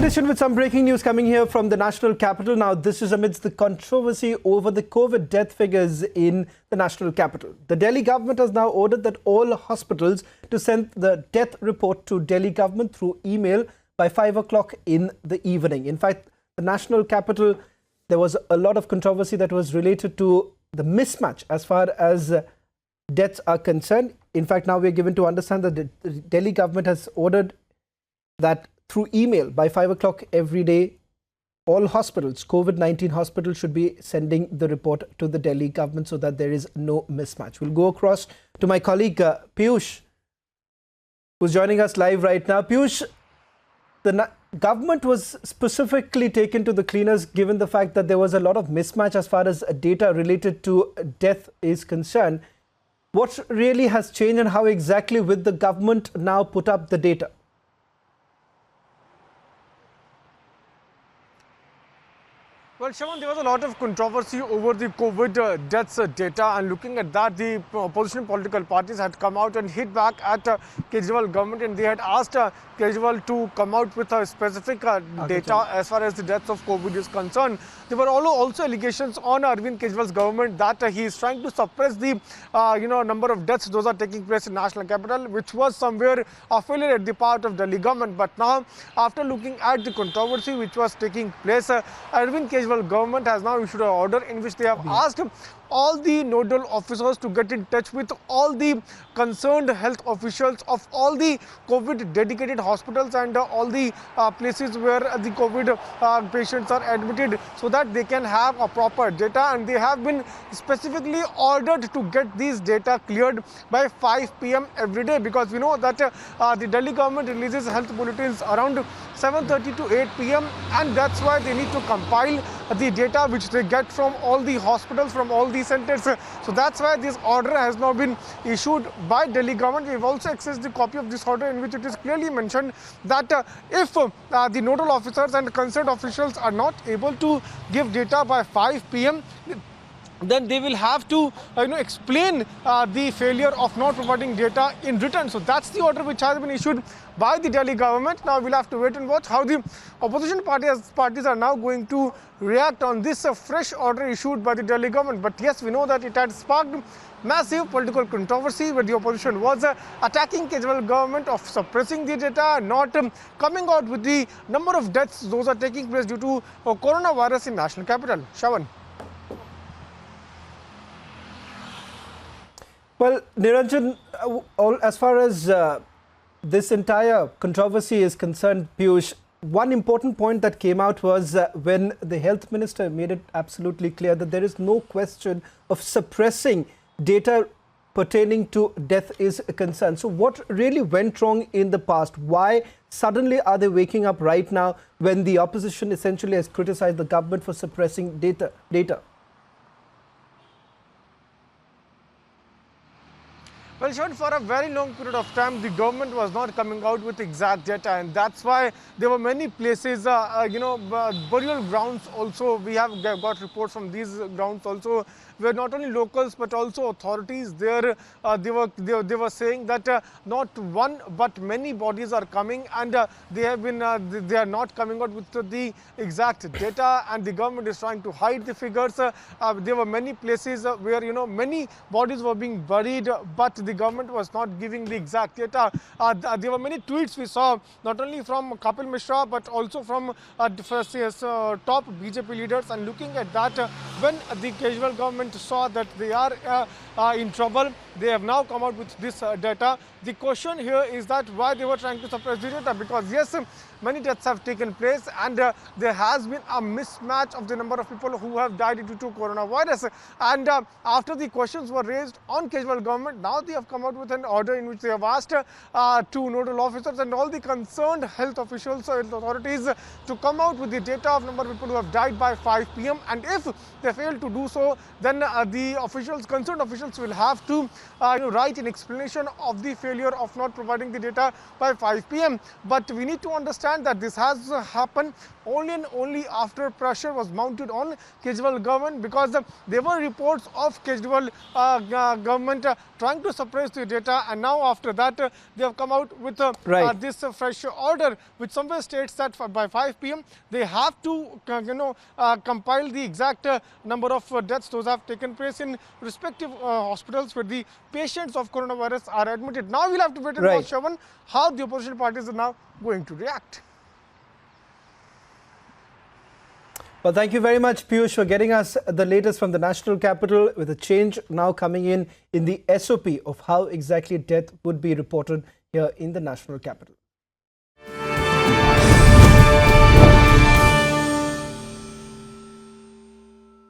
edition with some breaking news coming here from the national capital. Now, this is amidst the controversy over the COVID death figures in the national capital. The Delhi government has now ordered that all hospitals to send the death report to Delhi government through email by 5 o'clock in the evening. In fact, the national capital, there was a lot of controversy that was related to the mismatch as far as deaths are concerned. In fact, now we're given to understand that the Delhi government has ordered that through email by 5 o'clock every day, all hospitals, COVID-19 hospitals, should be sending the report to the Delhi government so that there is no mismatch. We'll go across to my colleague Piyush, who's joining us live right now. Piyush, the government was specifically taken to the cleaners given the fact that there was a lot of mismatch as far as data related to death is concerned. What really has changed and how exactly will the government now put up the data? Well, Shaman, there was a lot of controversy over the COVID deaths data, and looking at that, the opposition political parties had come out and hit back at Kejriwal government, and they had asked Kejriwal to come out with a specific data as far as the deaths of COVID is concerned. There were also allegations on Arvind Kejriwal's government that he is trying to suppress the number of deaths those are taking place in national capital, which was somewhere a failure at the part of Delhi government. But now, after looking at the controversy which was taking place, Arvind Kejriwal government has now issued an order in which they have asked all the nodal officers to get in touch with all the concerned health officials of all the COVID dedicated hospitals and all the places where the COVID patients are admitted, so that they can have a proper data, and they have been specifically ordered to get these data cleared by 5 p.m. every day, because we know that the Delhi government releases health bulletins around 7:30 to 8 p.m. and that's why they need to compile the data which they get from all the hospitals, from all the centers. So that's why this order has now been issued by Delhi government. We've also accessed the copy of this order in which it is clearly mentioned that if the nodal officers and concerned officials are not able to give data by 5 p.m, then they will have to explain the failure of not providing data in written. So that's the order which has been issued by the Delhi government. Now we'll have to wait and watch how the opposition parties are now going to react on this fresh order issued by the Delhi government. But yes, we know that it had sparked massive political controversy where the opposition was attacking Kejriwal government of suppressing the data, not coming out with the number of deaths those are taking place due to coronavirus in national capital. Shawan. Well, Niranjan, as far as this entire controversy is concerned, Piyush, one important point that came out was when the health minister made it absolutely clear that there is no question of suppressing data pertaining to death is concerned. So what really went wrong in the past? Why suddenly are they waking up right now when the opposition essentially has criticized the government for suppressing data? Well, Sean, for a very long period of time, the government was not coming out with exact data, and that's why there were many places, burial grounds also. We have got reports from these grounds also, where not only locals but also authorities there, they were saying that not one but many bodies are coming, and they are not coming out with the exact data, and the government is trying to hide the figures. There were many places where many bodies were being buried, but the government was not giving the exact data. There were many tweets we saw, not only from Kapil Mishra but also from top BJP leaders, and looking at that, when the Kejriwal government saw that they are in trouble, they have now come out with this data. The question here is that why they were trying to suppress the data, because yes, many deaths have taken place, and there has been a mismatch of the number of people who have died due to coronavirus. And after the questions were raised on Kejriwal government, now they have come out with an order in which they have asked two nodal officers and all the concerned health officials and authorities to come out with the data of number of people who have died by 5 p.m. And if they fail to do so, then the concerned officials will have to write an explanation of the failure of not providing the data by 5 p.m. But we need to understand that this has happened only and only after pressure was mounted on Kejriwal government, because there were reports of Kejriwal government trying to suppress compress the data, and now after that they have come out with Right. this fresh order, which somewhere states that by 5 p.m. they have to compile the exact number of deaths those have taken place in respective hospitals where the patients of coronavirus are admitted. Now we'll have to wait and Right. watch, Shravan, how the opposition parties are now going to react. Well, thank you very much, Piyush, for getting us the latest from the national capital, with a change now coming in the SOP of how exactly death would be reported here in the national capital.